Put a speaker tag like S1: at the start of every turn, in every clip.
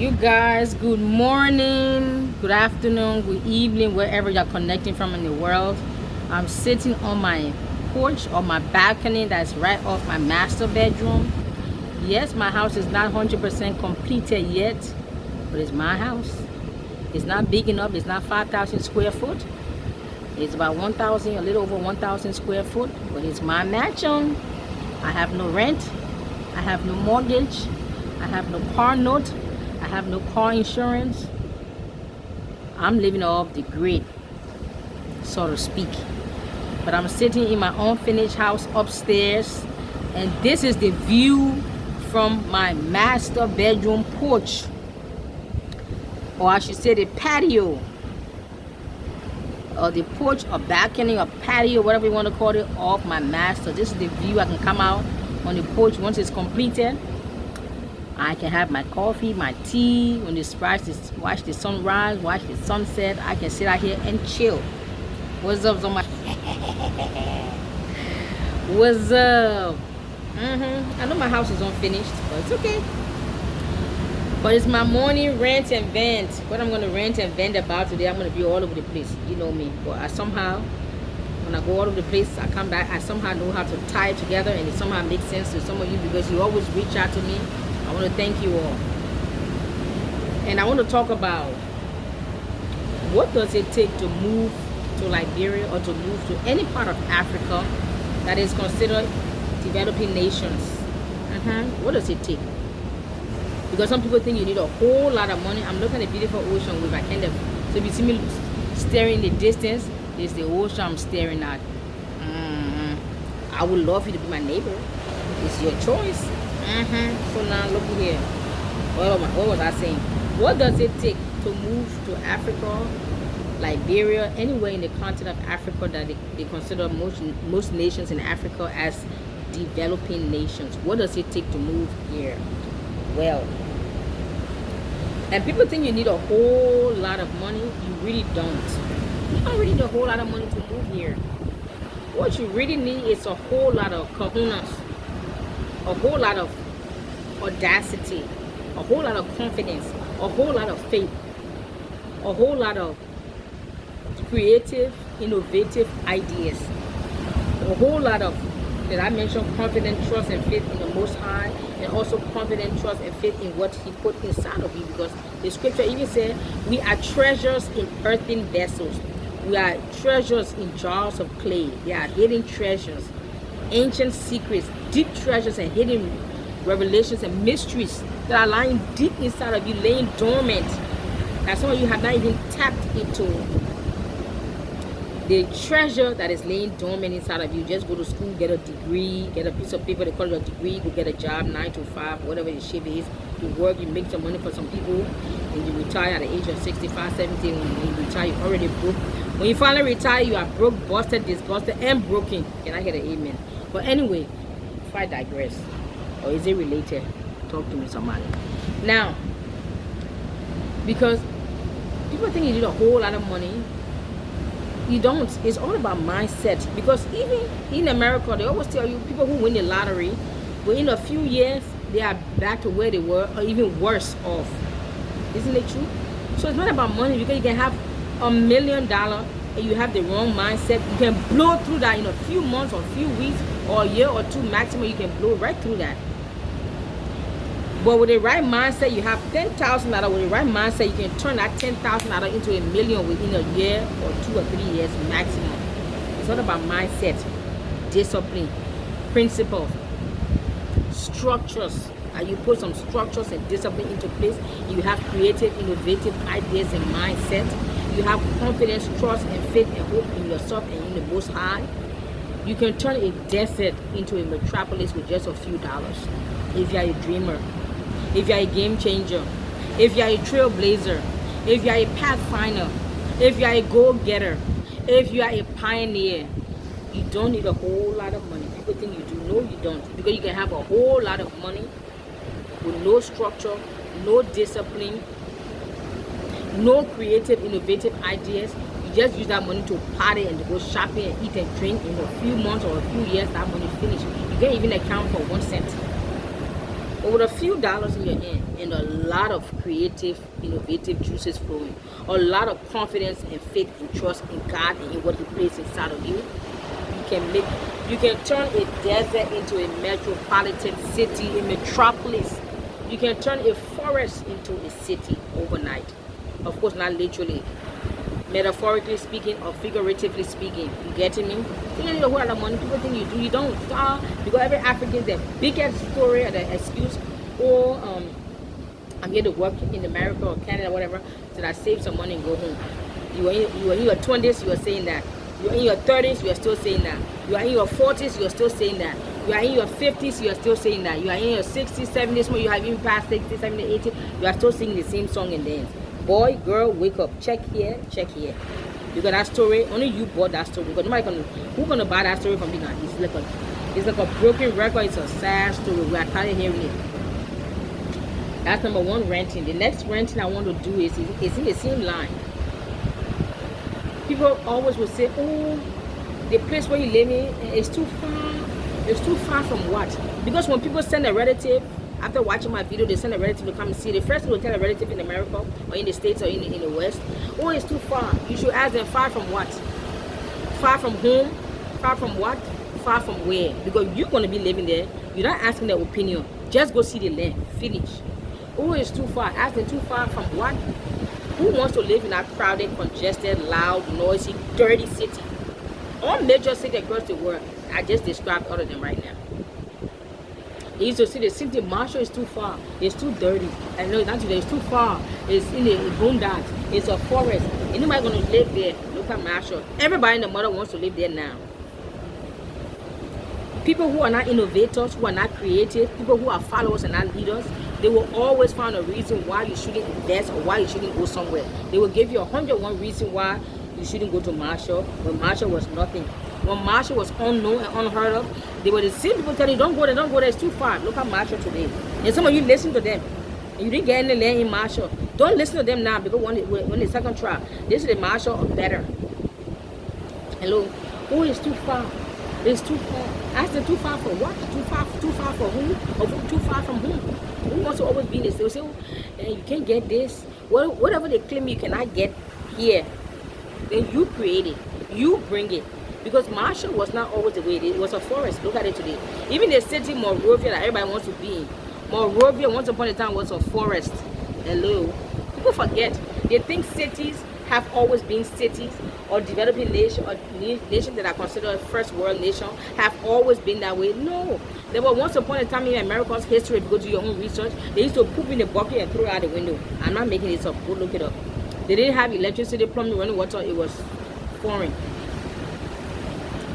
S1: You guys, good morning, good afternoon, good evening, wherever you're connecting from in the world. I'm sitting on my porch or my balcony that's right off my master bedroom. Yes, my house is not 100% completed yet, but it's my house. It's not big enough. It's not 5,000 square foot. It's about 1,000, a little over 1,000 square foot, but it's my mansion. I have no rent. I have no mortgage. I have no car note. I have no car insurance. I'm living off the grid, so to speak. But I'm sitting in my unfinished house upstairs, and this is the view from my master bedroom porch, or I should say the patio, or the porch or balcony or patio, whatever you want to call it, of my master. This is the view. I can come out on the porch once it's completed. I can have my coffee, my tea, when the watch the sunrise, watch the sunset. I can sit out here and chill. What's up, somebody? What's up? I know my house is unfinished, but it's okay. But it's my morning rant and vent. What I'm going to rant and vent about today, I'm going to be all over the place. You know me. But I somehow, when I go all over the place, I come back, I somehow know how to tie it together, and it somehow makes sense to some of you because you always reach out to me. I want to thank you all. And I want to talk about what does it take to move to Liberia or to move to any part of Africa that is considered developing nations. What does it take? Because some people think you need a whole lot of money. I'm looking at a beautiful ocean with my candle. So if you see me staring in the distance, there's the ocean I'm staring at. I would love you to be my neighbor. It's your choice. So now look here. What was I saying? What does it take to move to Africa, Liberia, anywhere in the continent of Africa that they consider most nations in Africa as developing nations? What does it take to move here? Well, and people think you need a whole lot of money. You really don't. You don't really need a whole lot of money to move here. What you really need is a whole lot of kahunas, a whole lot of audacity, a whole lot of confidence, a whole lot of faith, a whole lot of creative, innovative ideas, a whole lot of, did I mention confidence, trust, and faith in the Most High, and also confidence, trust, and faith in what He put inside of you, because the scripture even said we are treasures in earthen vessels. We are treasures in jars of clay. They are hidden treasures, ancient secrets, deep treasures, and hidden revelations and mysteries that are lying deep inside of you, laying dormant, that some of you have not even tapped into. The treasure that is laying dormant inside of you. Just go to school, get a degree, get a piece of paper, they call it a degree, go get a job, 9 to 5, whatever the shape is. You work, you make some money for some people, and you retire at the age of 65, 70. When you retire, you're already broke. When you finally retire, you are broke, busted, disgusted, and broken. Can I get an amen? But anyway, if I digress, or is it related? Talk to me, somebody. Now, because people think you need a whole lot of money. You don't. It's all about mindset. Because even in America, they always tell you people who win the lottery, but in a few years, they are back to where they were, or even worse off. Isn't it true? So it's not about money, because you can have $1 million and you have the wrong mindset. You can blow through that in a few months or a few weeks or a year or two maximum. You can blow right through that. But with the right mindset, you have $10,000. With the right mindset, you can turn that $10,000 into $1 million within a year or 2 or 3 years maximum. It's all about mindset, discipline, principles, structures. And you put some structures and discipline into place. You have creative, innovative ideas and mindset. You have confidence, trust, and faith and hope in yourself and in the Most High. You can turn a desert into a metropolis with just a few dollars. If you are a dreamer, if you are a game changer, if you are a trailblazer, if you are a pathfinder, if you are a go-getter, if you are a pioneer, you don't need a whole lot of money. People think you do. No, you don't. Because you can have a whole lot of money with no structure, no discipline, no creative, innovative ideas. You just use that money to party and to go shopping and eat and drink. In a few months or a few years, that money is finished. You can't even account for 1 cent. But with a few dollars in your hand and a lot of creative, innovative juices flowing, a lot of confidence and faith and trust in God and in what He placed inside of you, you can turn a desert into a metropolitan city, a metropolis. You can turn a forest into a city overnight. Of course, not literally, metaphorically speaking or figuratively speaking. You getting me? You don't need a whole lot of money. People think you do. You don't. Because every African is the biggest story or the excuse, or I'm here to work in America or Canada or whatever, so that I save some money and go home. You are in your 20s, you are saying that. You are in your 30s, you are still saying that. You are in your 40s, you are still saying that. You are in your 50s, you are still saying that. You are in your 60s, 70s, you have even passed 60, 70, 80, you are still singing the same song and dance. Boy, girl, wake up. Check here, check here. You got that story. Only you bought that story. Because who's gonna buy that story from you now? It's like a broken record. It's a sad story. We are tired of hearing it. That's number one, renting. The next renting I want to do is in the same line. People always will say, oh, the place where you live in is too far. It's too far from what? Because when people send a relative, after watching my video, they send a relative to come and see. The first will tell a relative in America or in the States or in the West, oh, it's too far. You should ask them, far from what? Far from home? Far from what? Far from where? Because you're going to be living there. You're not asking their opinion. Just go see the land. Finish. Oh, it's too far. Ask them, too far from what? Who wants to live in a crowded, congested, loud, noisy, dirty city? All major cities across the world, I just described all of them right now. They used to see the city Marshall is too far. It's too dirty. I know not today. It's too far. It's in the boondocks. It's a forest. Anybody gonna live there? Look at Marshall. Everybody in the mother wants to live there now. People who are not innovators, who are not creative, people who are followers and not leaders, they will always find a reason why you shouldn't invest or why you shouldn't go somewhere. They will give you 101 reasons why you shouldn't go to Marshall when Marshall was nothing. When Marshall was unknown and unheard of, they were the same people telling you, don't go there, it's too far. Look at Marshall today. And some of you listen to them. And you didn't get any land in Marshall. Don't listen to them now, because when the second trial, this is the Marshall or better. Hello? Oh, it's too far. It's too far. Ask them, too far for what? Too far for who? Or too far from whom? Who wants to always be in this? They will say, oh, you can't get this. Whatever they claim you cannot get here, then you create it. You bring it. Because Marshall was not always the way it is. It was a forest. Look at it today. Even the city Monrovia that everybody wants to be in. Monrovia once upon a time was a forest. Hello. People forget. They think cities have always been cities, or developing nation, or nations that are considered first world nation have always been that way. No. There was once upon a time in America's history, if you go do your own research, they used to poop in the bucket and throw it out the window. I'm not making this up. Go look it up. They didn't have electricity, plumbing, running water. It was foreign.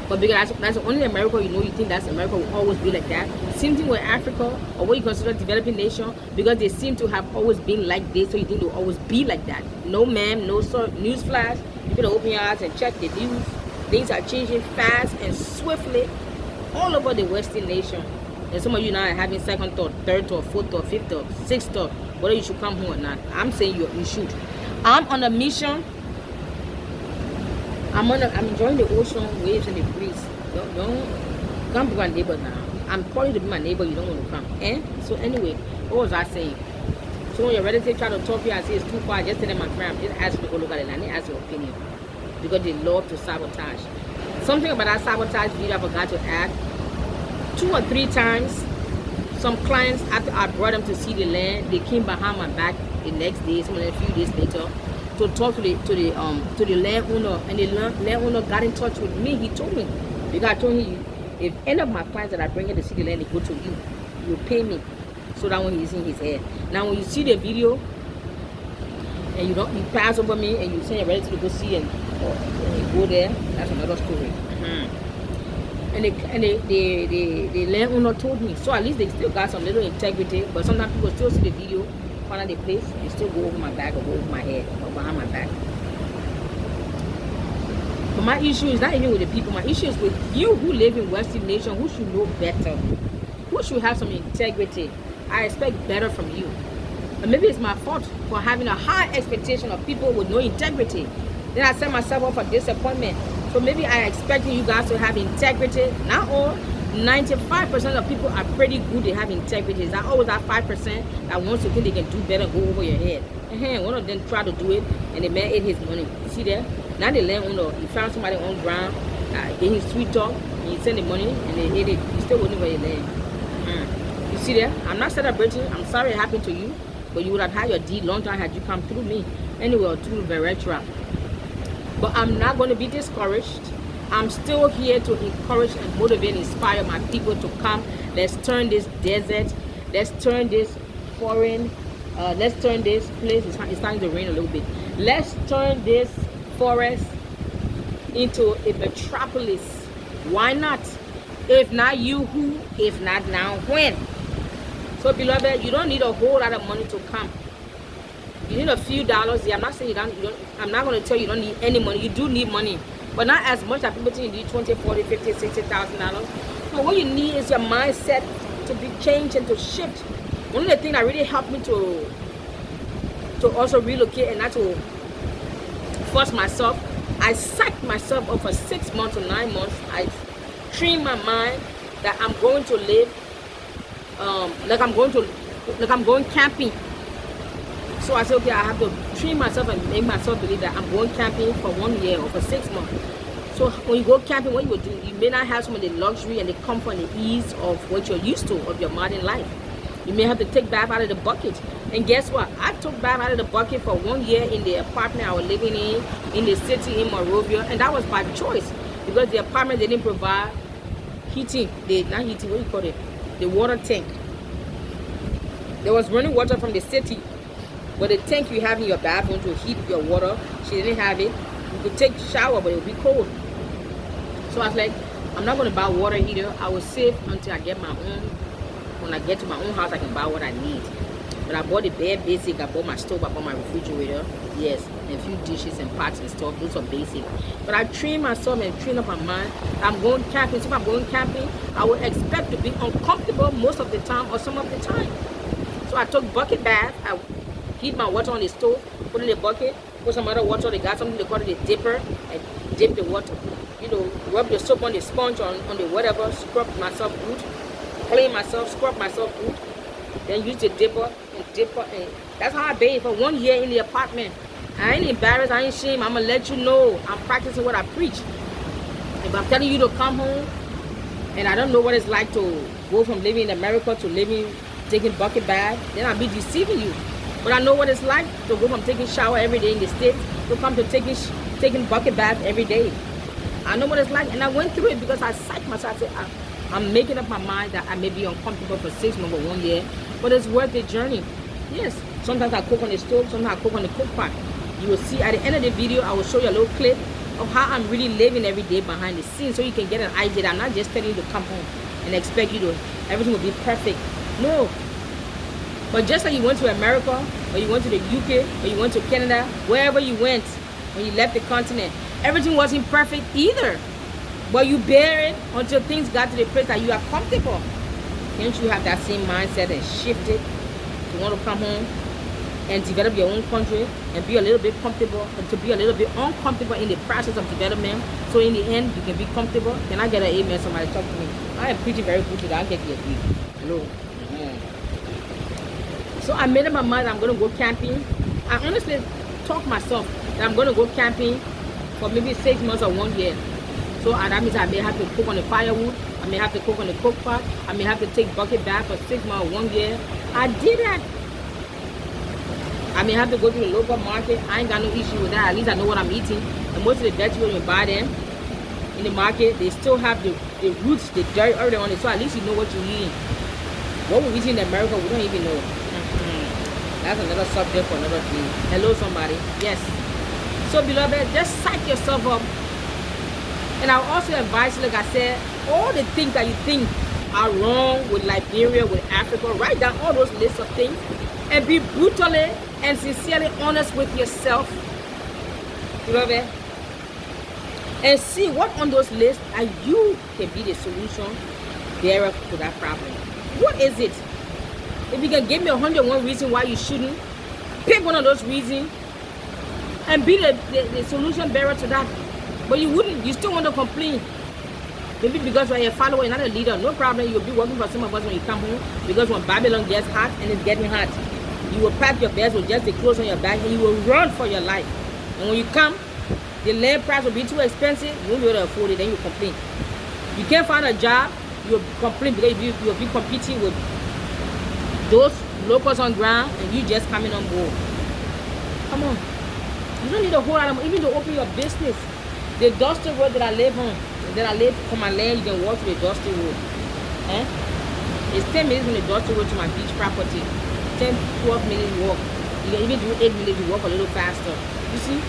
S1: But because that's the only America you know, you think that's America will always be like that. Same thing with Africa, or what you consider developing nation, because they seem to have always been like this, so you think they'll always be like that. No ma'am, no sir. Newsflash, you can open your eyes and check the news. Things are changing fast and swiftly all over the Western nation. And some of you now are having second thought, third thought, fourth thought, fifth thought, sixth thought, whether you should come home or not. I'm saying you should. I'm on a mission. I'm enjoying the ocean, waves, and the breeze. Don't come be my neighbor now. I'm calling to be my neighbor. You don't want to come. So anyway, what was I saying? So when your relative try to talk to you and say it's too far, just tell them, my friend, just ask you to go look at it and they ask your opinion, because they love to sabotage. Something about that sabotage video I forgot to add. 2 or 3 times, some clients, after I brought them to see the land, they came behind my back the next day, some of them a few days later, to talk to the landowner, and the landowner got in touch with me. He told me, because I told him, if any of my clients that I bring in to see the land, they go to you, you pay me, so that when he's in his head. Now when you see the video and you pass over me and you send your relative to go see and go there, that's another story. And the landowner told me, so at least they still got some little integrity. But sometimes people still see the video, find out the place, and still go over my back or go over my head or behind my back. But my issue is not even with the people. My issue is with you who live in Western nation, who should know better, who should have some integrity. I expect better from you. And maybe it's my fault for having a high expectation of people with no integrity. Then I set myself up for disappointment. So maybe I expecting you guys to have integrity. Not all. 95% of people are pretty good. They have integrity. There's always that 5% that wants to think they can do better, go over your head. One of them tried to do it, and the man ate his money. You see that? Now they land on the. He found somebody on ground, gave him sweet talk, and he sent the money, and they ate it. He still waiting for your land. You see that? I'm not celebrating. I'm sorry it happened to you, but you would have had your deed long time had you come through me. Anyway, or through Varetra. But I'm not going to be discouraged. I'm still here to encourage and motivate, inspire my people to come. Let's turn this desert. Let's turn this foreign. Let's turn this place. It's starting to rain a little bit. Let's turn this forest into a metropolis. Why not? If not you, who? If not now, when? So, beloved, you don't need a whole lot of money to come. You need a few dollars. Yeah, I'm not saying you don't. I'm not going to tell you don't need any money. You do need money. But not as much as people think you need 20, 40, 50, 60,000 dollars. But what you need is your mindset to be changed and to shift. One of the things that really helped me to also relocate and not to force myself, I psyched myself up for 6 months or 9 months. I trained my mind that I'm going to live like I'm going camping. So I said, okay, I have to train myself and make myself believe that I'm going camping for 1 year or for 6 months. So when you go camping, what you will do, you may not have some of the luxury and the comfort and the ease of what you're used to of your modern life. You may have to take bath out of the bucket. And guess what? I took bath out of the bucket for 1 year in the apartment I was living in the city in Riverview, and that was by choice because the apartment didn't provide heating. Not heating, what do you call it? The water tank. There was running water from the city. But the tank you have in your bathroom to heat your water, she didn't have it. You could take a shower, but it would be cold. So I was like, I'm not going to buy water heater. I will save until I get my own. When I get to my own house, I can buy what I need. But I bought the bare basic. I bought my stove. I bought my refrigerator. Yes, and a few dishes and pots and stuff. Those are basic. But I train myself and train up my mind. I'm going camping. So if I'm going camping, I would expect to be uncomfortable most of the time or some of the time. So I took bucket bath. I heat my water on the stove, put in a bucket, put some other water. They got something they call it a dipper, and dip the water. You know, rub the soap on the sponge on the whatever, scrub myself good, clean myself, scrub myself good. Then use the dipper and that's how I bathe for 1 year in the apartment. I ain't embarrassed, I ain't ashamed. I'm gonna let you know I'm practicing what I preach. If I'm telling you to come home and I don't know what it's like to go from living in America to taking bucket bath, then I'll be deceiving you. But I know what it's like to go from taking shower every day in the States to come to taking bucket bath every day. I know what it's like, and I went through it because I psyched myself. I said, I'm making up my mind that I may be uncomfortable for 6 months or 1 year, but it's worth the journey. Yes, sometimes I cook on the stove, sometimes I cook on the cook pot. You will see at the end of the video, I will show you a little clip of how I'm really living every day behind the scenes so you can get an idea that I'm not just telling you to come home and expect everything will be perfect. No. But just like you went to America, or you went to the UK, or you went to Canada, wherever you went when you left the continent, everything wasn't perfect either. But you bear it until things got to the place that you are comfortable. Can't you have that same mindset and shift it? You want to come home and develop your own country and be a little bit comfortable, and to be a little bit uncomfortable in the process of development, so in the end you can be comfortable. Can I get an amen? Somebody talk to me. I am preaching very good today. I'll get you a beat. Hello. So I made up my mind I'm going to go camping. I honestly talk myself that I'm going to go camping for maybe 6 months or 1 year. So that means I may have to cook on the firewood. I may have to cook on the cook pot. I may have to take bucket bath for 6 months or 1 year. I did that. I may have to go to the local market. I ain't got no issue with that. At least I know what I'm eating. And most of the vegetables you buy them in the market, they still have the roots, the dirt early on it. So at least you know what you're eating. What we're eating in America, we don't even know. That's another subject for another day. Hello, somebody. Yes. So, beloved, just psych yourself up. And I also advise you, like I said, all the things that you think are wrong with Liberia, with Africa, write down all those lists of things and be brutally and sincerely honest with yourself, beloved, and see what on those lists that you can be the solution bearer to that problem. What is it? If you can give me 101 reasons why you shouldn't, pick one of those reasons and be the solution bearer to that. But you still want to complain. Maybe because you're a follower, you're not a leader. No problem. You'll be working for some of us when you come home. Because when Babylon gets hot and it's getting hot, you will pack your bags with just the clothes on your back and you will run for your life. And when you come, the land price will be too expensive. You won't be able to afford it. Then you complain. You can't find a job. You'll complain because you'll be competing with those locals on ground and you just coming on board. Come on. You don't need a whole lot of money even to open your business. The dusty road that I live on, that I live for my land, you can walk to the dusty road. It's 10 minutes from the dusty road to my beach property. 10, 12 minutes walk. You can even do 8 minutes, you walk a little faster. You see?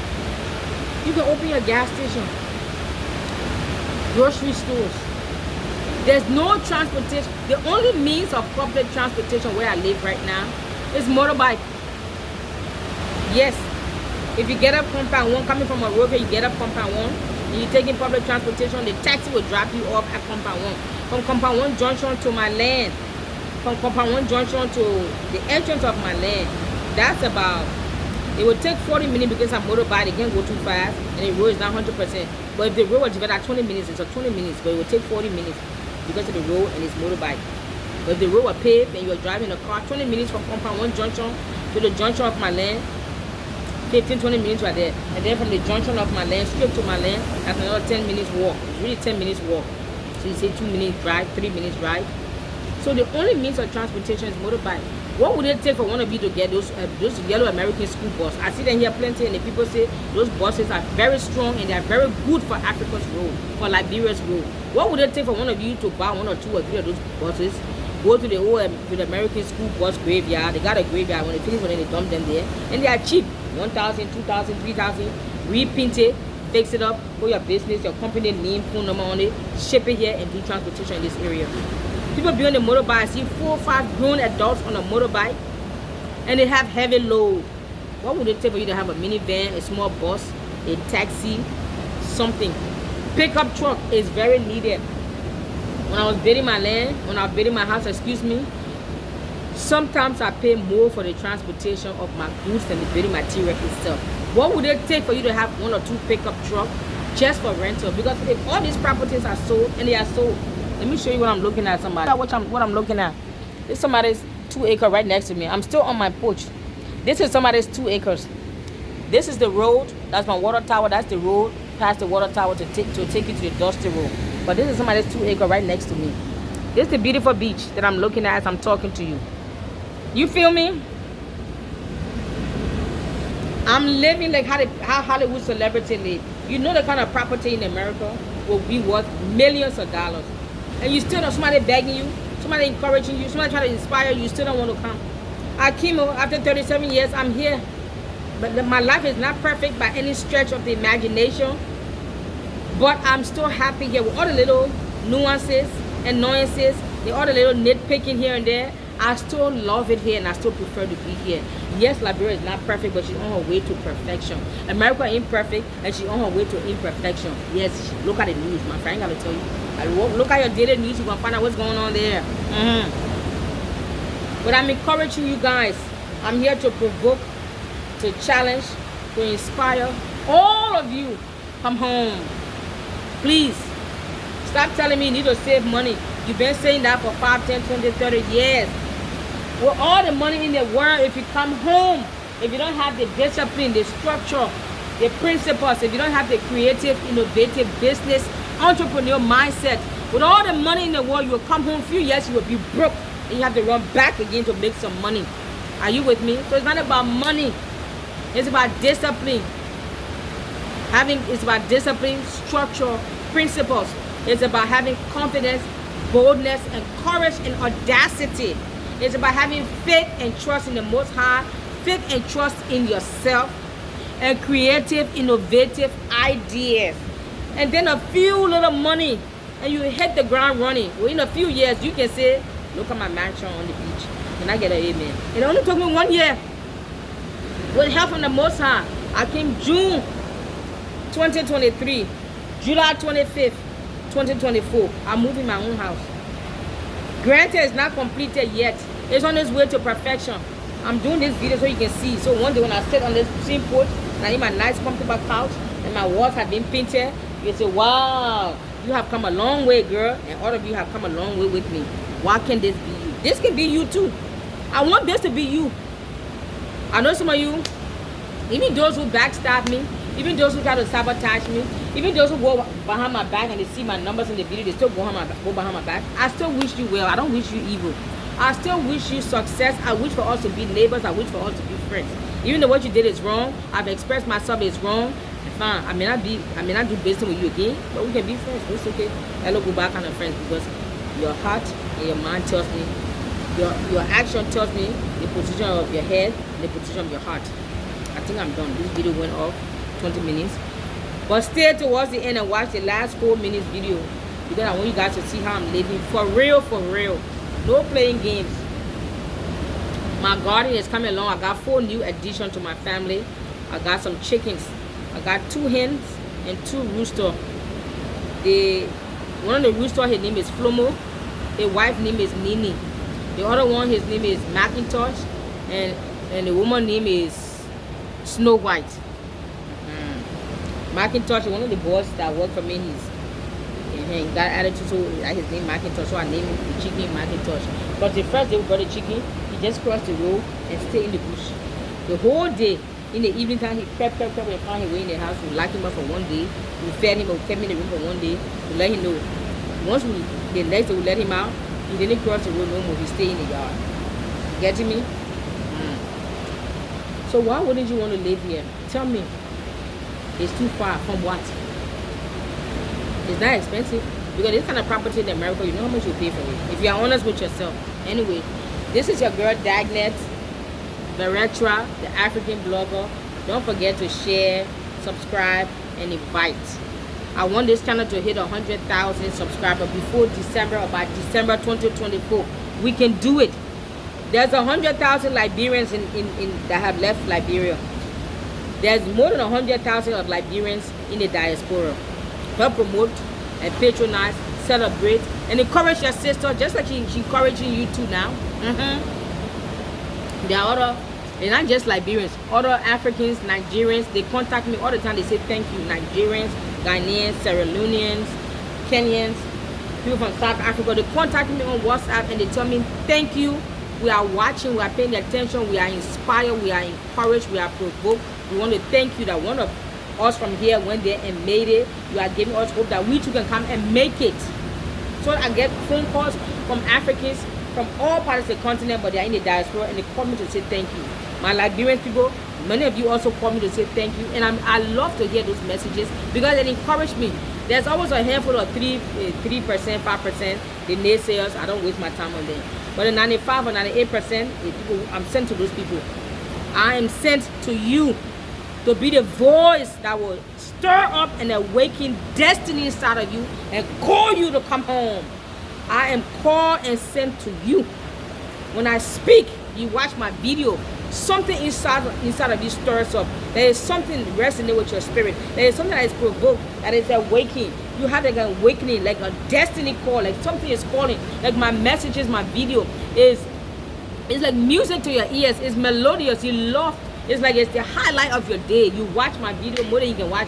S1: You can open your gas station, grocery stores. There's no transportation. The only means of public transportation where I live right now is motorbike. Yes. If you get up compound 1, coming from a road here, you get up compound 1, and you're taking public transportation, the taxi will drop you off at compound 1. From compound 1 junction to my land, from compound 1 junction to the entrance of my land, that's about, it will take 40 minutes because I'm motorbike, it can't go too fast, and the road is not 100%. But if the road was developed at 20 minutes, it's a 20 minutes, but it will take 40 minutes because of the road and it's motorbike. But if the road was paved and you're driving a car, 20 minutes from compound 1 junction to the junction of my land, 15, 20 minutes right there. And then from the junction of my land straight to my land, that's another 10 minutes walk. It's really 10 minutes walk. So you say 2 minutes drive, 3 minutes drive. So the only means of transportation is motorbike. What would it take for one of you to get those yellow American school bus? I see them here plenty and the people say those buses are very strong and they are very good for Africa's road, for Liberia's road. What would it take for one of you to buy 1 or 2 or 3 of those buses, go to the American school bus graveyard? They got a graveyard. When they finish, when they dump them there, and they are cheap. 1,000, 2,000, 3,000, repaint it, fix it up, put your business, your company name, phone number on it, ship it here and do transportation in this area. People be on the motorbike, I see 4 or 5 grown adults on a motorbike and they have heavy load. What would it take for you to have a minivan, a small bus, a taxi, something? Pickup truck is very needed. When I was building my land, when I was building my house, sometimes I pay more for the transportation of my goods than the building material itself. What would it take for you to have 1 or 2 pickup trucks just for rental? Because if all these properties are sold, and they are sold, let me show you what I'm looking at. Somebody, what I'm looking at. This is somebody's 2 acre right next to me. I'm still on my porch. This is somebody's 2 acres. This is the road. That's my water tower. That's the road past the water tower to take you to the dusty road. But this is somebody's 2 acre right next to me. This is the beautiful beach that I'm looking at as I'm talking to you. You feel me? I'm living like how Hollywood celebrities live. You know the kind of property in America will be worth millions of dollars. And you still don't, somebody begging you, somebody encouraging you, somebody trying to inspire you, you still don't want to come. I came after 37 years, I'm here. But my life is not perfect by any stretch of the imagination. But I'm still happy here with all the little nuances, annoyances, all the little nitpicking here and there. I still love it here and I still prefer to be here. Yes, Liberia is not perfect, but she's on her way to perfection. America ain't perfect and she's on her way to imperfection. Yes, look at the news, my friend. I gotta tell you. Look at your daily news, you're gonna find out what's going on there. But I'm encouraging you guys. I'm here to provoke, to challenge, to inspire all of you. Come home. Please. Stop telling me you need to save money. You've been saying that for 5, 10, 20, 30 years. With all the money in the world, if you come home, if you don't have the discipline, the structure, the principles, if you don't have the creative, innovative business, entrepreneur mindset, with all the money in the world, you will come home a few years, you will be broke, and you have to run back again to make some money. Are you with me? So it's not about money. It's about discipline. It's about discipline, structure, principles. It's about having confidence, boldness, and courage and audacity. It's about having faith and trust in the Most High, faith and trust in yourself, and creative, innovative ideas. And then a few little money, and you hit the ground running. Well, in a few years, you can say, look at my mansion on the beach. And I get an amen. It only took me 1 year. With help from the Most High, I came June 2023, July 25th, 2024. I moved in my own house. Granted, it's not completed yet. It's on its way to perfection. I'm doing this video so you can see. So one day when I sit on this same porch and I need my nice comfortable couch and my walls have been painted, you say, wow, You have come a long way, girl, and all of you have come a long way with me. Why can't this be you? This can be you too. I want this to be you. I know some of you, even those who backstab me, even those who try to sabotage me, even those who go behind my back and they see my numbers in the video, they still go behind my back. I still wish you well. I don't wish you evil. I still wish you success. I wish for us to be neighbors. I wish for us to be friends. Even though what you did is wrong, I've expressed myself is wrong. Fine. I may not do business with you again, but we can be friends. It's okay. Hello, goodbye kind of friends, because your heart and your mind tells me, your action tells me the position of your head and the position of your heart. I think I'm done. This video went off 20 minutes. But stay towards the end and watch the last 4 minutes video, because I want you guys to see how I'm living for real, for real. No playing games. My garden is coming along. I got 4 new additions to my family. I got some chickens. I got 2 hens and 2 roosters. One of the roosters, his name is Flomo. His wife's name is Nini. The other one, his name is Macintosh, and the woman's name is Snow White. Macintosh is one of the boys that work for me. He got attitude, so his name Macintosh, so I named him the chicken Macintosh. But the first day we brought the chicken, he just crossed the road and stayed in the bush the whole day. In the evening time, he crept and found his way in the house. We locked him up for 1 day. We fed him, we kept him in the room for 1 day to let him know. Once the next day we let him out, he didn't cross the road no more. He stayed in the yard. Getting me? So why wouldn't you want to live here? Tell me. It's too far. From what? It's not expensive. Because this kind of property in America, you know how much you pay for it. If you are honest with yourself. Anyway, this is your girl Dagnetw, Varetra, the African blogger. Don't forget to share, subscribe, and invite. I want this channel to hit 100,000 subscribers before December, or by December 2024. We can do it. There's 100,000 Liberians that have left Liberia. There's more than 100,000 of Liberians in the diaspora. Help promote and patronize, celebrate, and encourage your sister, just like she's encouraging you too now. There are other, they're not just Liberians, other Africans, Nigerians. They contact me all the time. They say thank you. Nigerians, Ghanaians, Sierra Leoneans, Kenyans, people from South Africa. They contact me on WhatsApp and they tell me thank you. We are watching, we are paying attention, we are inspired, we are encouraged, we are provoked. We want to thank you that one of us from here went there and made it. You are giving us hope that we too can come and make it. So I get phone calls from Africans from all parts of the continent, but they are in the diaspora, and they call me to say thank you. My Liberian people, many of you also call me to say thank you, and I love to hear those messages because it encouraged me. There's always a handful of 3%, 5%, the naysayers. I don't waste my time on them. But the 95 or 98%, the people, I'm sent to those people. I am sent to you to be the voice that will stir up and awaken destiny inside of you and call you to come home. I am called and sent to you. When I speak, you watch my video, something inside of you stirs up. There is something resonating with your spirit. There is something that is provoked, that is awakening. You have like an awakening, like a destiny call, like something is calling. Like my messages, my video is like music to your ears. It's melodious. You love. It's like it's the highlight of your day. You watch my video more than you can watch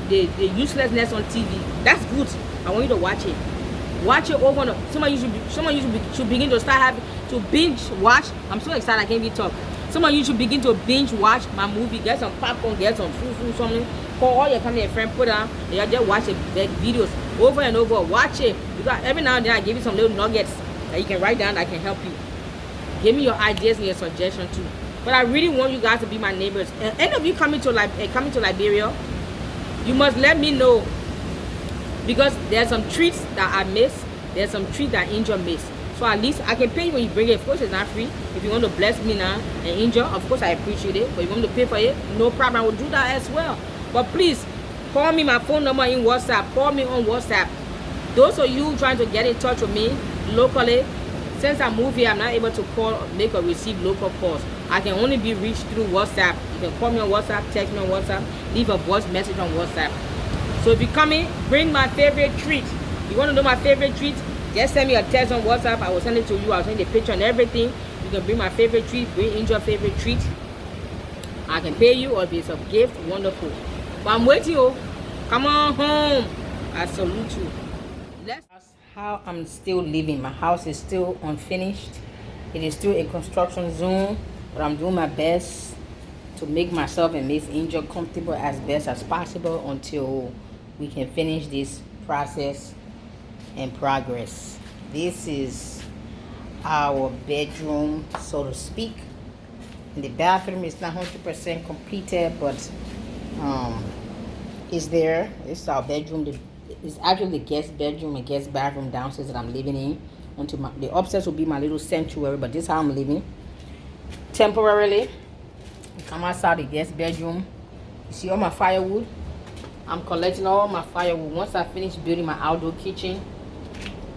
S1: the uselessness on TV. That's good. I want you to watch it. Watch it over and over. Some of you should begin to start having to binge watch. I'm so excited I can't even talk. Some of you should begin to binge watch my movie. Get some popcorn, get some food, something. Call all your family and friends, put on, and you just watch the videos over and over. Watch it. Because every now and then I give you some little nuggets that you can write down that can help you. Give me your ideas and your suggestions too. But I really want you guys to be my neighbors. And any of you coming to Liberia, you must let me know. Because there's some treats that I miss. There's some treats that Angel miss. So at least I can pay you when you bring it. Of course, it's not free. If you want to bless me now and Angel, of course I appreciate it. But if you want to pay for it, no problem. I will do that as well. But please, call me. My phone number in WhatsApp. Call me on WhatsApp. Those of you trying to get in touch with me locally, since I moved here, I'm not able to call, make or receive local calls. I can only be reached through WhatsApp. You can call me on WhatsApp, text me on WhatsApp, leave a voice message on WhatsApp. So if you come in, bring my favorite treat. You want to know my favorite treat? Just send me a text on WhatsApp. I will send it to you. I'll send the picture and everything. You can bring my favorite treat, bring Angel favorite treat. I can pay you, or if it's a gift, wonderful. But I'm waiting, oh. Come on home. I salute you. That's how I'm still living. My house is still unfinished. It is still a construction zone, but I'm doing my best to make myself and Miss Angel comfortable as best as possible until we can finish this process and progress. This is our bedroom, so to speak. And the bathroom is not 100% completed, but it's there. It's our bedroom. It's actually the guest bedroom and guest bathroom downstairs that I'm living in. Until the upstairs will be my little sanctuary, but this is how I'm living temporarily. Come outside the guest bedroom. You see all my firewood. I'm collecting all my firewood. Once I finish building my outdoor kitchen,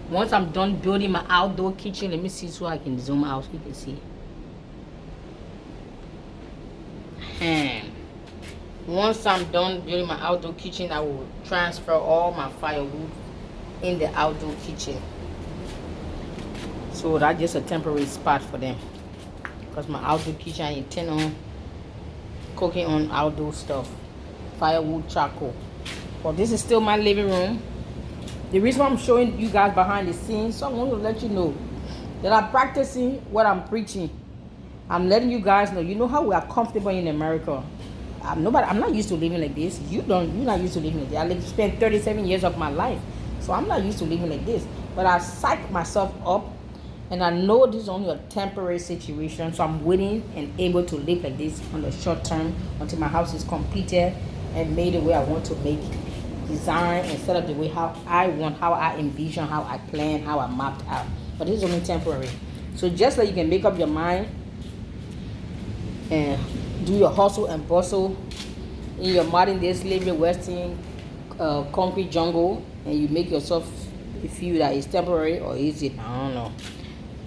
S1: once I'm done building my outdoor kitchen, let me see so I can zoom out so you can see. Once I'm done building my outdoor kitchen, I will transfer all my firewood in the outdoor kitchen. So that's just a temporary spot for them, because my outdoor kitchen, I intend on cooking on outdoor stuff, firewood, charcoal. But this is still my living room. The reason why I'm showing you guys behind the scenes, so I want to let you know that I'm practicing what I'm preaching. I'm letting you guys know. You know how we are comfortable in America. I'm not used to living like this. You're not used to living like this. I spent 37 years of my life, so I'm not used to living like this. But I psych myself up, and I know this is only a temporary situation, so I'm willing and able to live like this on the short term until my house is completed and made the way I want to make it. Design and set up the way how I want, how I envision, how I plan, how I mapped out. But this is only temporary. So just like you can make up your mind and do your hustle and bustle in your modern day slavery western concrete jungle, and you make yourself feel that it's temporary, or is it? I don't know.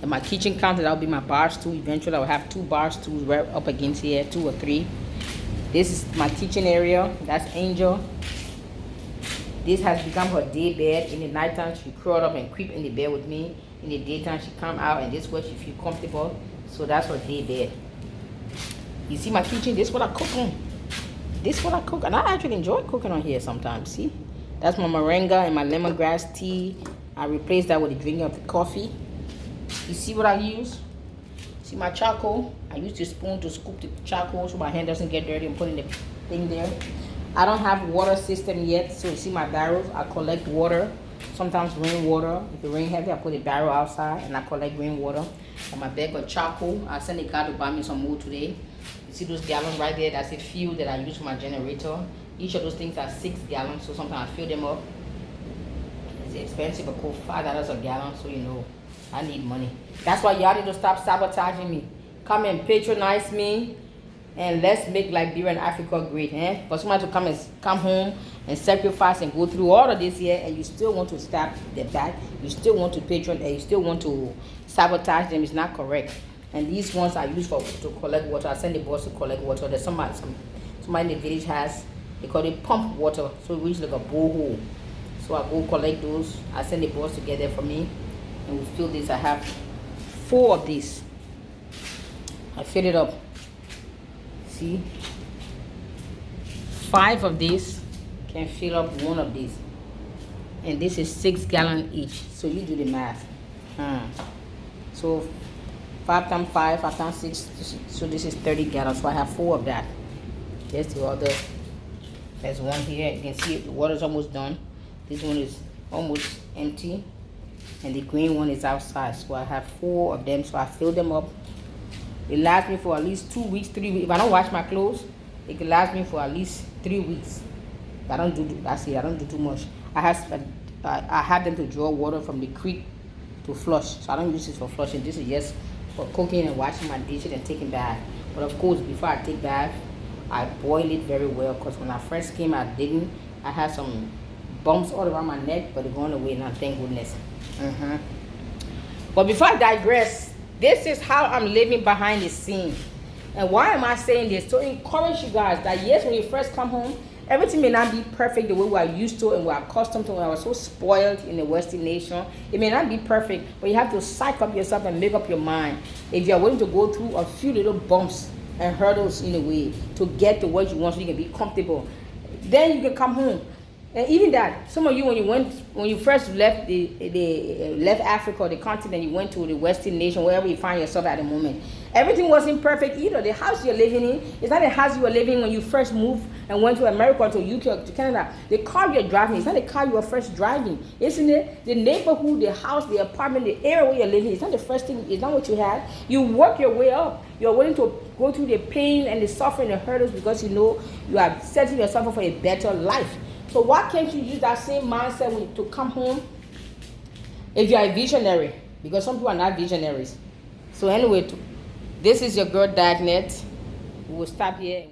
S1: And my kitchen counter, that'll be my bar stool. Eventually I will have 2 bar stools right up against here, 2 or 3. This is my kitchen area. That's Angel. This has become her day bed. In the nighttime, she crawl up and creep in the bed with me. In the daytime, she come out, and this way she feel comfortable. So that's her day bed. You see my kitchen? This is what I cook on. This is what I cook, and I actually enjoy cooking on here sometimes. See, that's my moringa and my lemongrass tea. I replace that with the drinking of the coffee. You see what I use? See my charcoal? I use the spoon to scoop the charcoal so my hand doesn't get dirty and put in the thing there. I don't have water system yet, so you see my barrels. I collect water, sometimes rainwater. If it rain heavy, I put a barrel outside and I collect rainwater. And my bag of charcoal, I send the guy to buy me some more today. You see those gallons right there? That's a fuel that I use for my generator. Each of those things are 6 gallons, so sometimes I fill them up. It's expensive, but cool, $5 a gallon, so you know I need money. That's why y'all need to stop sabotaging me. Come and patronize me, and let's make Liberia and Africa great. For somebody to come home and sacrifice and go through all of this here, and you still want to stab their back, you still want to patronize, and you still want to sabotage them, is not correct. And these ones I use to collect water. I send the boys to collect water. There's somebody in the village has, they call it pump water, so it reaches like a borehole. So I go collect those. I send the boys to get there for me, and we fill this. I have 4 of these. I fill it up. See, 5 of these can fill up 1 of these, and this is 6 gallons each. So you do the math. So 5 times 5, 5 times 6. So this is 30 gallons. So I have 4 of that. There's the other. There's one here. You can see the water's almost done. This one is almost empty, and the green one is outside. So I have 4 of them. So I fill them up. It lasts me for at least 2 weeks, 3 weeks. If I don't wash my clothes, it can last me for at least 3 weeks. I don't do too much. I have them to draw water from the creek to flush. So I don't use this for flushing. This is just for cooking and washing my dishes and taking bath. But of course, before I take bath, I boil it very well, because when I first came, I had some bumps all around my neck, but they're going away now, thank goodness. But before I digress, this is how I'm living behind the scene. And why am I saying this? To encourage you guys that yes, when you first come home, everything may not be perfect the way we are used to and we're accustomed to. When I was so spoiled in the Western nation, it may not be perfect, but you have to psych up yourself and make up your mind. If you're willing to go through a few little bumps and hurdles in a way to get to what you want, so you can be comfortable, then you can come home. And even that, some of you when you first left left Africa, the continent, you went to the Western nation, wherever you find yourself at the moment. Everything wasn't perfect either. The house you're living in is not the house you were living in when you first moved and went to America, to UK, or to Canada. The car you're driving is not the car you were first driving, isn't it? The neighborhood, the house, the apartment, the area where you're living is not the first thing. It's not what you had. You work your way up. You're willing to go through the pain and the suffering and the hurdles because you know you are setting yourself up for a better life. So why can't you use that same mindset to come home if you are a visionary? Because some people are not visionaries. So anyway, this is your girl Dagnetw. We will stop here.